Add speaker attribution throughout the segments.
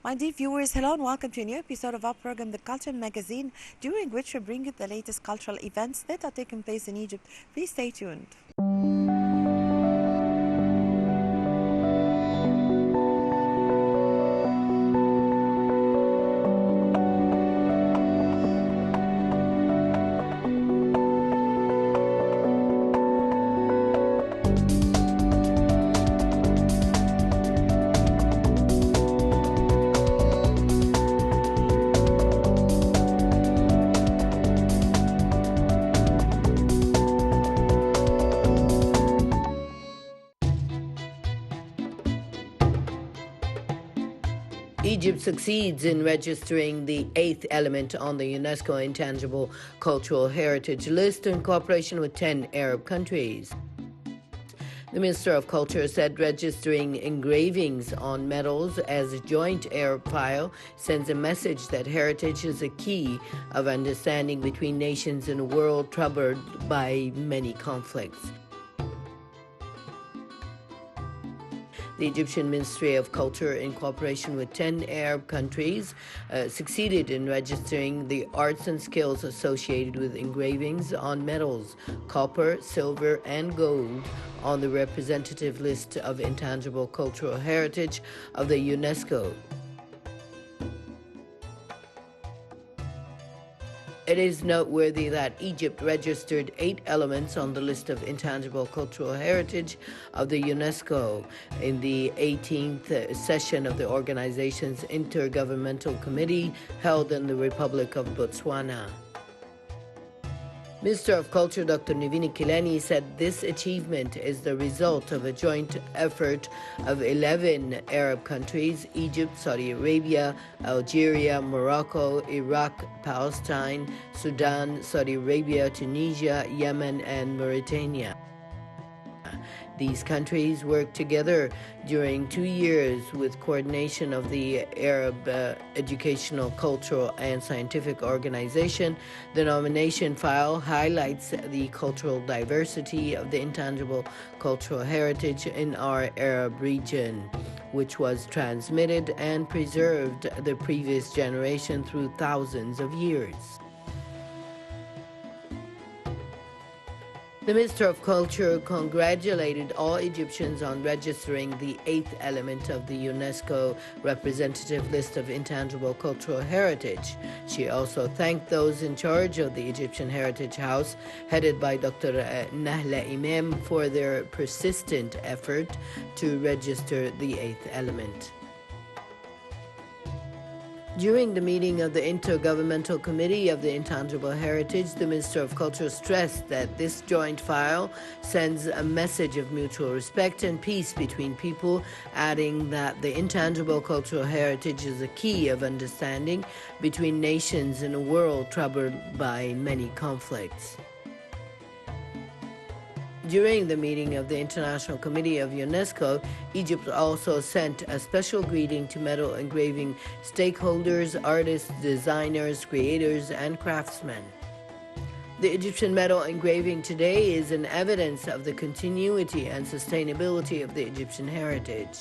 Speaker 1: My dear viewers, hello and welcome to a new episode of our program, The Culture Magazine, during which we bring you the latest cultural events that are taking place in Egypt. Please stay tuned.
Speaker 2: Egypt succeeds in registering the eighth element on the UNESCO Intangible Cultural Heritage List in cooperation with 10 Arab countries. The Minister of Culture said registering engravings on metals as a joint Arab file sends a message that heritage is a key of understanding between nations in a world troubled by many conflicts. The Egyptian Ministry of Culture, in cooperation with 10 Arab countries, succeeded in registering the arts and skills associated with engravings on metals, copper, silver, and gold on the representative list of intangible cultural heritage of the UNESCO. It is noteworthy that Egypt registered 8 elements on the list of intangible cultural heritage of the UNESCO in the 18th session of the organization's Intergovernmental Committee held in the Republic of Botswana. Minister of Culture Dr. Nivini Kileni said this achievement is the result of a joint effort of 11 Arab countries: Egypt, Saudi Arabia, Algeria, Morocco, Iraq, Palestine, Sudan, Saudi Arabia, Tunisia, Yemen, and Mauritania. These countries worked together during 2 years with coordination of the Arab Educational, Cultural, and Scientific Organization. The nomination file highlights the cultural diversity of the intangible cultural heritage in our Arab region, which was transmitted and preserved the previous generation through thousands of years. The Minister of Culture congratulated all Egyptians on registering the 8th element of the UNESCO representative list of intangible cultural heritage. She also thanked those in charge of the Egyptian Heritage House, headed by Dr. Nahla Imam, for their persistent effort to register the 8th element. During the meeting of the Intergovernmental Committee of the Intangible Heritage, the Minister of Culture stressed that this joint file sends a message of mutual respect and peace between people, adding that the intangible cultural heritage is a key of understanding between nations in a world troubled by many conflicts. During the meeting of the International Committee of UNESCO, Egypt also sent a special greeting to metal engraving stakeholders, artists, designers, creators, and craftsmen. The Egyptian metal engraving today is an evidence of the continuity and sustainability of the Egyptian heritage.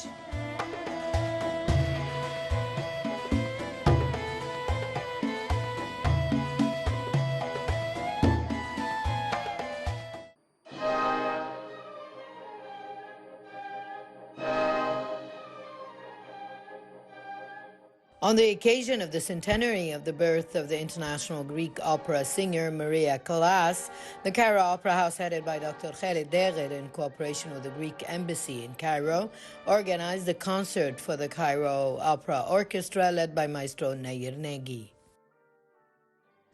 Speaker 2: On the occasion of the centenary of the birth of the international Greek opera singer Maria Callas, the Cairo Opera House, headed by Dr. Khaled Dagher in cooperation with the Greek Embassy in Cairo, organized a concert for the Cairo Opera Orchestra led by Maestro Nair Negi.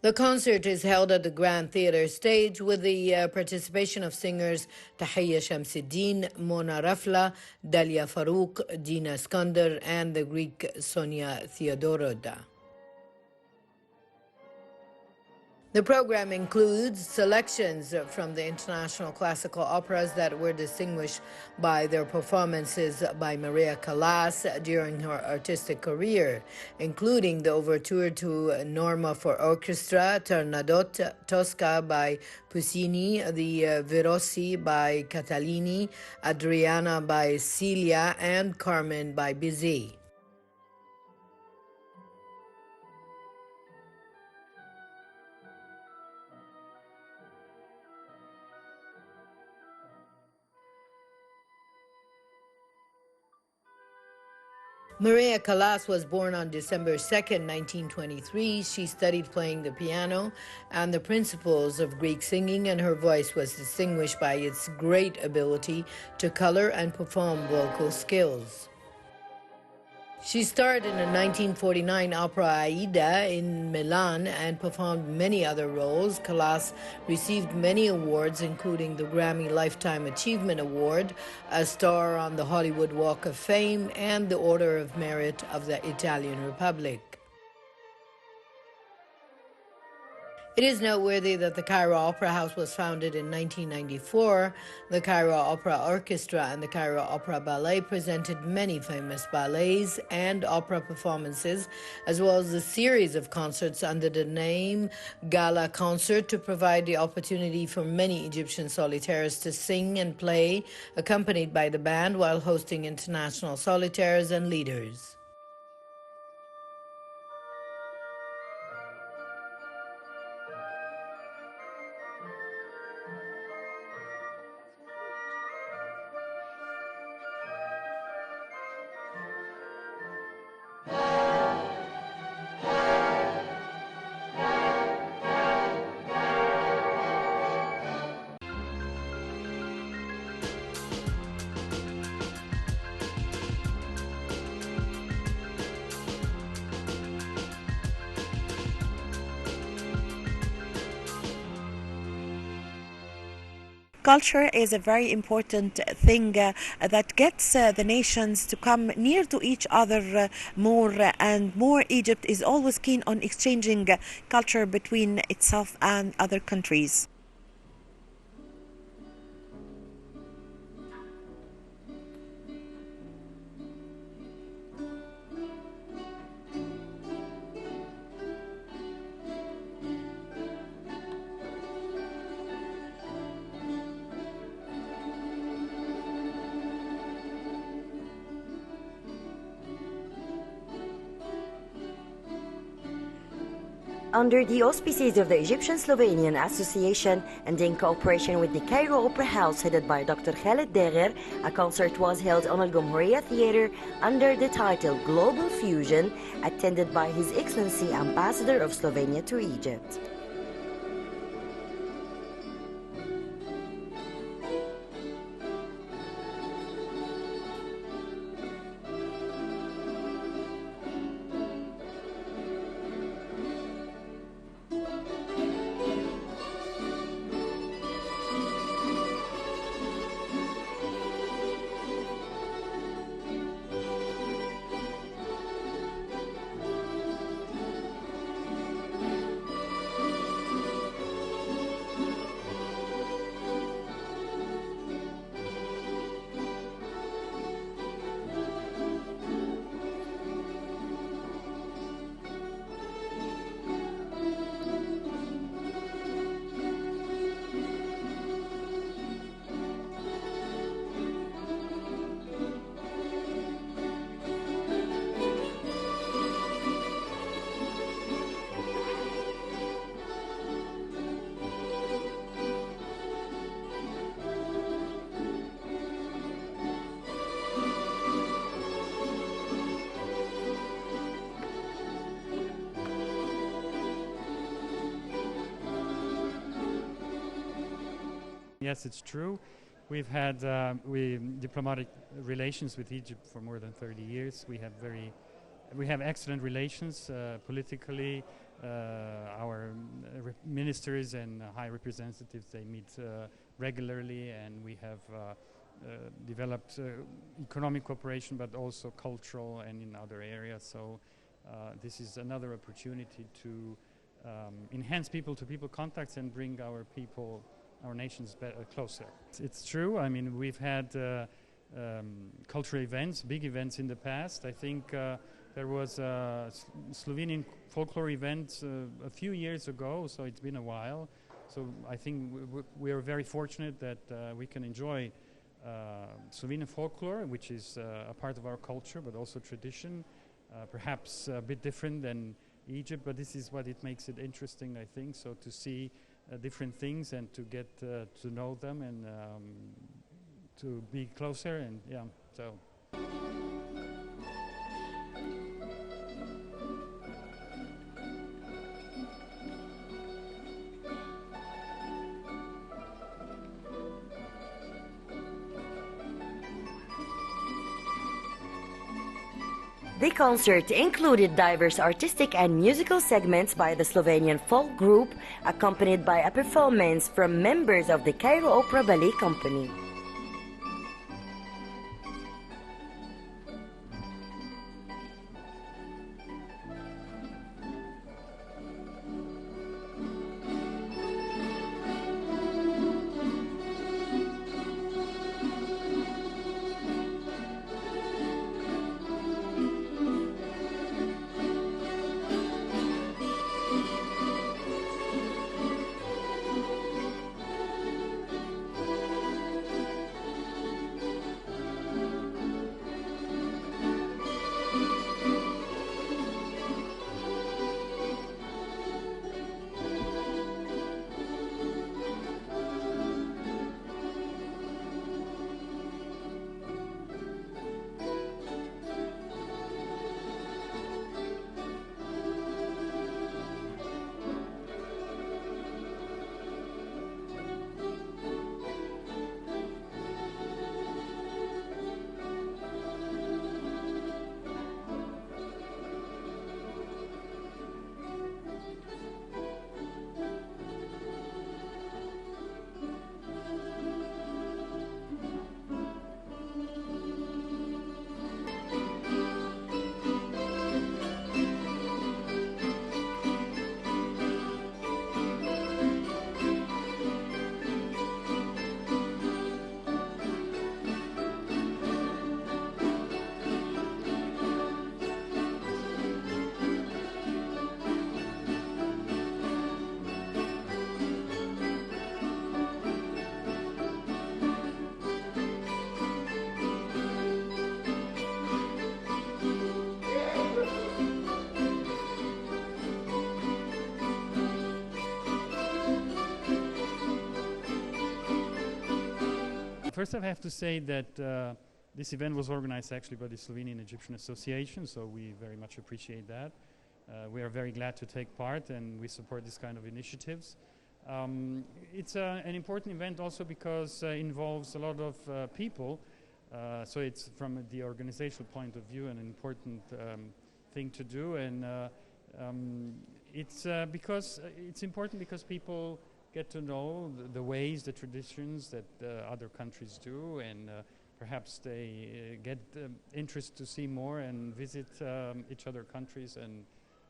Speaker 2: The concert is held at the Grand Theatre stage with the participation of singers Tahiyya Shamsuddin, Mona Rafla, Dalia Farouk, Dina Skander, and the Greek Sonia Theodorouda. The program includes selections from the international classical operas that were distinguished by their performances by Maria Callas during her artistic career, including the overture to Norma for orchestra, Turandot, Tosca by Puccini, the Virossi by Catalini, Adriana by Celia, and Carmen by Bizet. Maria Callas was born on December 2nd, 1923. She studied playing the piano and the principles of Greek singing, and her voice was distinguished by its great ability to color and perform vocal skills. She starred in the 1949 opera Aida in Milan and performed many other roles. Callas received many awards, including the Grammy Lifetime Achievement Award, a star on the Hollywood Walk of Fame, and the Order of Merit of the Italian Republic. It is noteworthy that the Cairo Opera House was founded in 1994. The Cairo Opera Orchestra and the Cairo Opera Ballet presented many famous ballets and opera performances, as well as a series of concerts under the name Gala Concert to provide the opportunity for many Egyptian solitaires to sing and play, accompanied by the band, while hosting international solitaires and leaders.
Speaker 1: Culture is a very important thing that gets the nations to come near to each other more and more. Egypt is always keen on exchanging culture between itself and other countries.
Speaker 3: Under the auspices of the Egyptian-Slovenian Association and in cooperation with the Cairo Opera House headed by Dr. Khaled Derer, a concert was held on Al Gomhuriyya Theatre under the title Global Fusion, attended by His Excellency Ambassador of Slovenia to Egypt.
Speaker 4: Yes, it's true. We've had diplomatic relations with Egypt for more than 30 years. We have excellent relations politically. Our ministers and high representatives, they meet regularly, and we have developed economic cooperation, but also cultural and in other areas. So this is another opportunity to enhance people-to-people contacts and bring our nations closer. It's true. I mean, we've had cultural events, big events in the past. I think there was a Slovenian folklore event a few years ago, so it's been a while. So I think we are very fortunate that we can enjoy Slovenian folklore, which is a part of our culture, but also tradition, perhaps a bit different than Egypt, but this is what it makes it interesting, I think, so to see different things and to get to know them and to be closer, and yeah, so.
Speaker 3: The concert included diverse artistic and musical segments by the Slovenian folk group, accompanied by a performance from members of the Cairo Opera Ballet Company.
Speaker 4: First, I have to say that this event was organized actually by the Slovenian Egyptian Association, so we very much appreciate that. We are very glad to take part, and we support this kind of initiatives. It's an important event also because it involves a lot of people, so it's from the organizational point of view an important thing to do, and it's important because people get to know the ways, the traditions that other countries do, and perhaps they get interest to see more and visit each other countries, and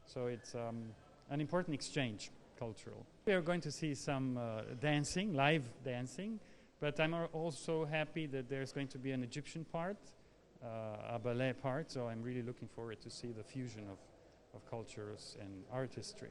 Speaker 4: so it's an important exchange, cultural. We are going to see some dancing, live dancing, but I'm also happy that there's going to be an Egyptian part, a ballet part, so I'm really looking forward to see the fusion of cultures and artistry.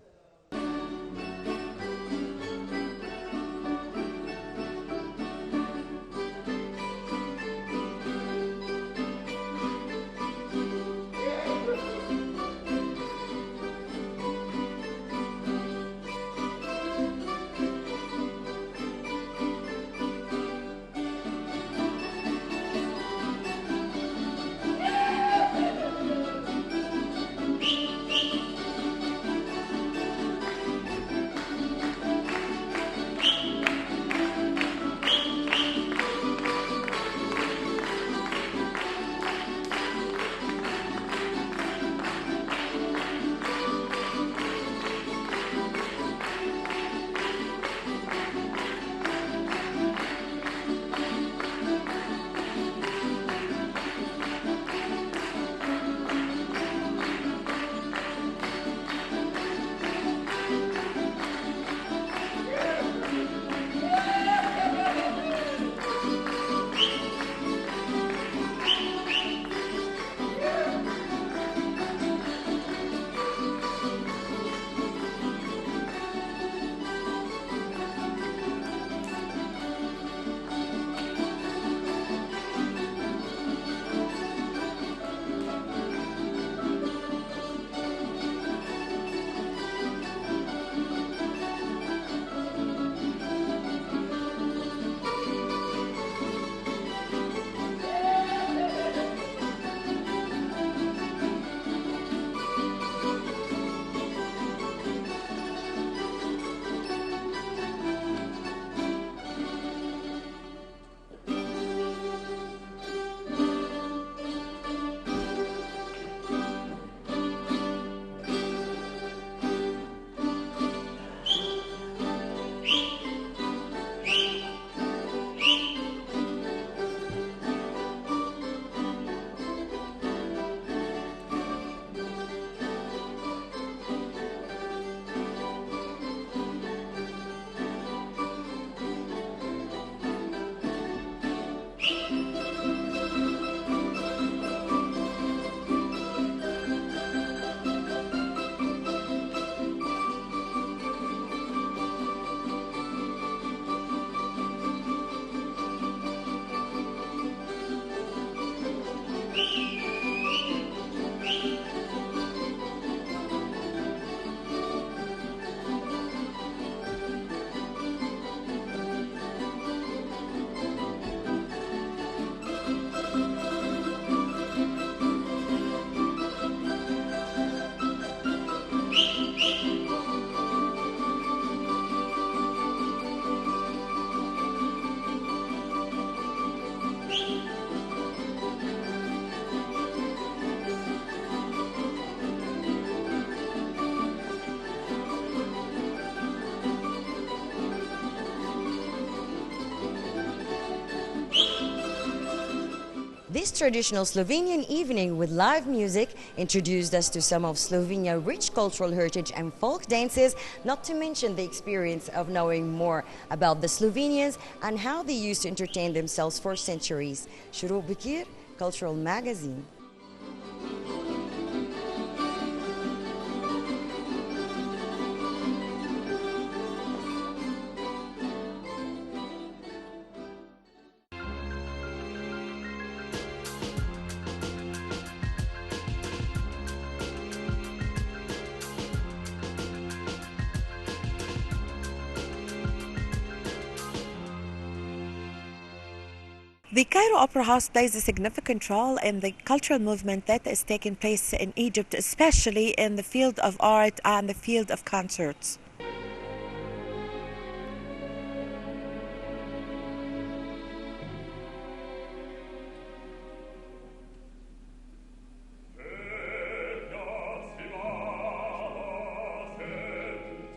Speaker 3: This traditional Slovenian evening with live music introduced us to some of Slovenia's rich cultural heritage and folk dances, not to mention the experience of knowing more about the Slovenians and how they used to entertain themselves for centuries. Shuruk Bekir, Cultural Magazine.
Speaker 1: The Cairo Opera House plays a significant role in the cultural movement that is taking place in Egypt, especially in the field of art and the field of concerts.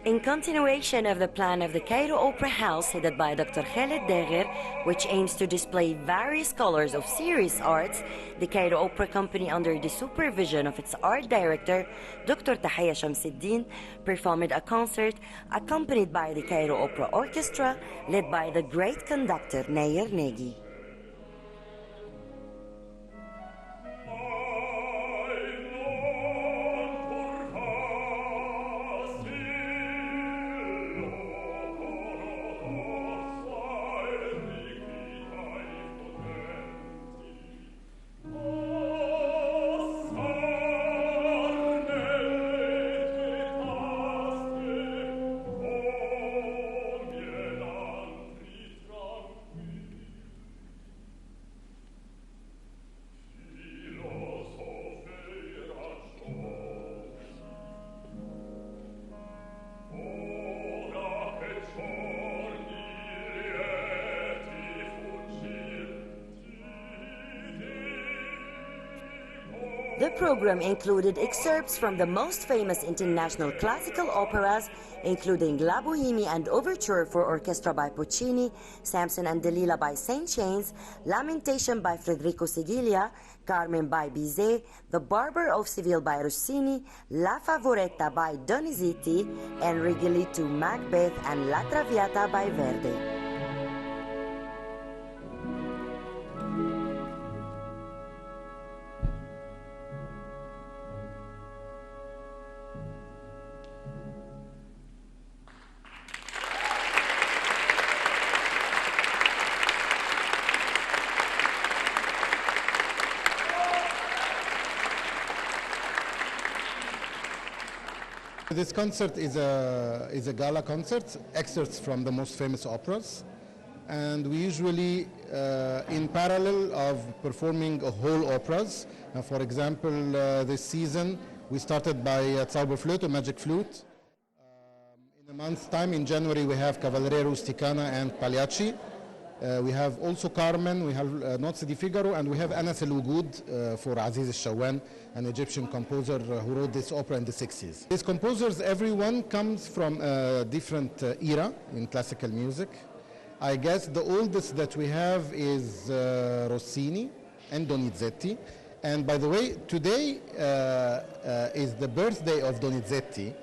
Speaker 3: In continuation of the plan of the Cairo Opera House headed by Dr. Khaled Dagher, which aims to display various colors of serious arts, the Cairo Opera Company, under the supervision of its art director, Dr. Tahia Shamsuddin, performed a concert accompanied by the Cairo Opera Orchestra, led by the great conductor Nair Negi. The program included excerpts from the most famous international classical operas, including La Boheme and Overture for Orchestra by Puccini, Samson and Delilah by Saint Chains, Lamentation by Federico Sigilla, Carmen by Bizet, The Barber of Seville by Rossini, La Favoretta by Donizetti, and Rigoletto, Macbeth, and La Traviata by Verdi.
Speaker 5: This concert is a gala concert, excerpts from the most famous operas, and we usually, in parallel of performing whole operas. For example, this season we started by Zauberflöte, Magic Flute. In a month's time, in January, we have Cavalleria Rusticana and Pagliacci. We have also Carmen, we have Nozze di Figaro, and we have Anas El Wugud for Aziz al-Shawan, an Egyptian composer who wrote this opera in the 60s. These composers, everyone comes from a different era in classical music. I guess the oldest that we have is Rossini and Donizetti. And by the way, today is the birthday of Donizetti,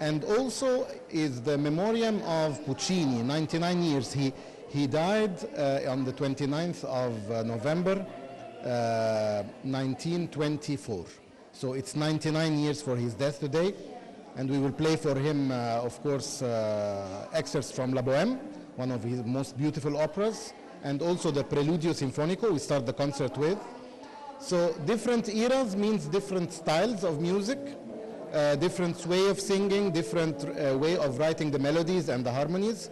Speaker 5: and also is the memoriam of Puccini, 99 years. He died on the 29th of November, 1924. So it's 99 years for his death today. And we will play for him, of course, excerpts from La Bohème, one of his most beautiful operas, and also the Preludio Sinfonico we start the concert with. So different eras means different styles of music, different way of singing, different way of writing the melodies and the harmonies.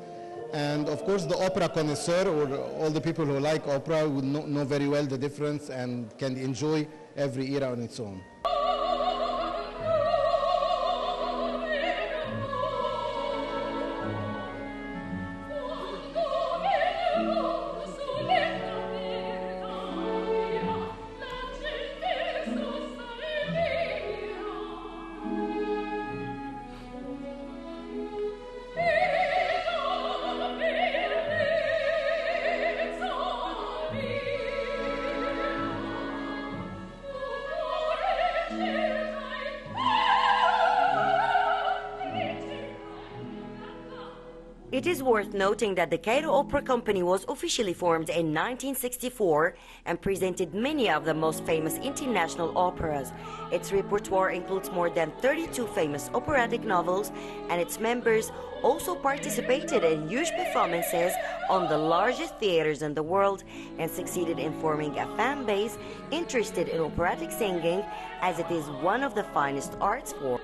Speaker 5: And of course the opera connoisseur, or all the people who like opera, would know very well the difference and can enjoy every era on its own.
Speaker 3: It is worth noting that the Cairo Opera Company was officially formed in 1964 and presented many of the most famous international operas. Its repertoire includes more than 32 famous operatic novels, and its members also participated in huge performances on the largest theaters in the world and succeeded in forming a fan base interested in operatic singing, as it is one of the finest arts forms.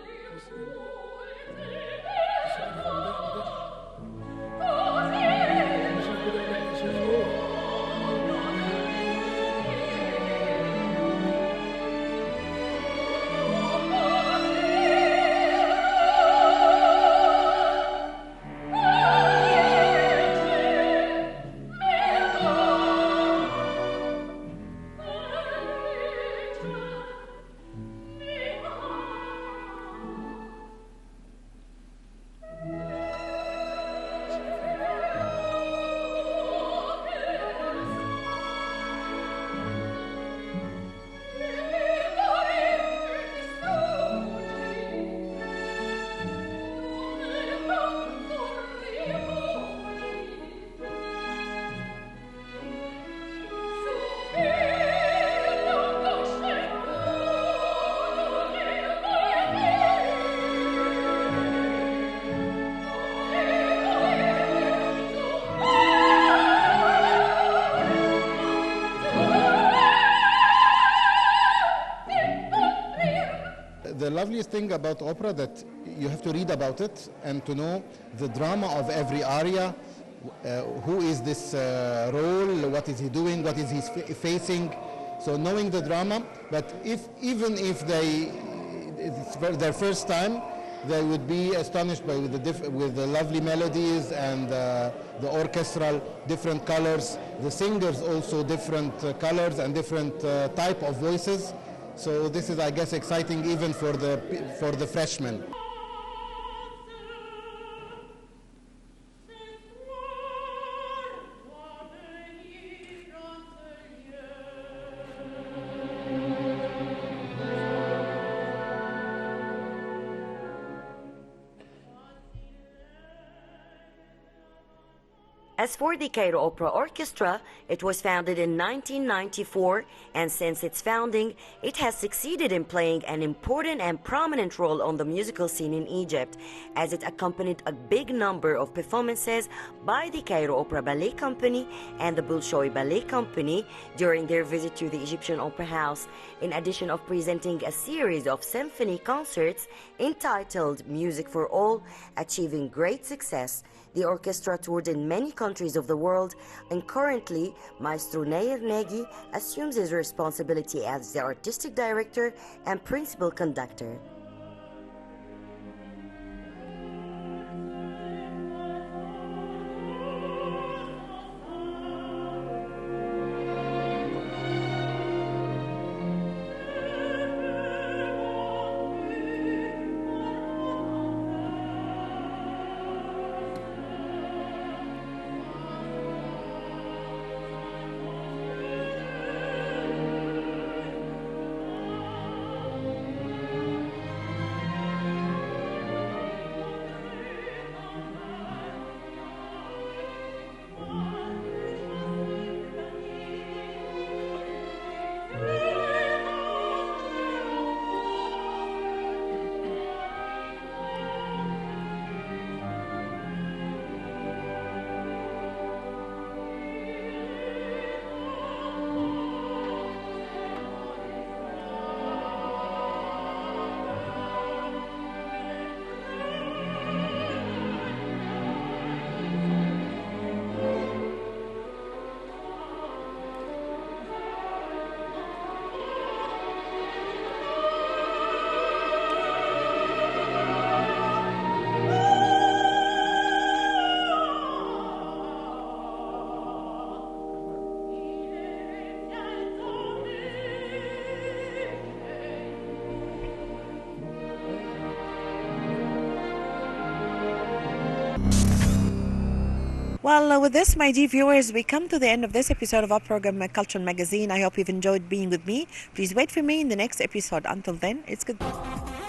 Speaker 5: The loveliest thing about opera that you have to read about it and to know the drama of every aria. Who is this role, what is he doing, what is he facing. So knowing the drama, but even if it's their first time, they would be astonished by with the lovely melodies and the orchestral different colors, the singers also different colors and different type of voices. So this is, I guess, exciting even for the freshmen.
Speaker 3: As for the Cairo Opera Orchestra, it was founded in 1994, and since its founding, it has succeeded in playing an important and prominent role on the musical scene in Egypt, as it accompanied a big number of performances by the Cairo Opera Ballet Company and the Bolshoi Ballet Company during their visit to the Egyptian Opera House, in addition of presenting a series of symphony concerts entitled Music for All, achieving great success. The orchestra toured in many countries of the world, and currently, Maestro Nair Nagy assumes his responsibility as the artistic director and principal conductor.
Speaker 1: Well, with this, my dear viewers, we come to the end of this episode of our program, Culture Magazine. I hope you've enjoyed being with me. Please wait for me in the next episode. Until then, it's goodbye.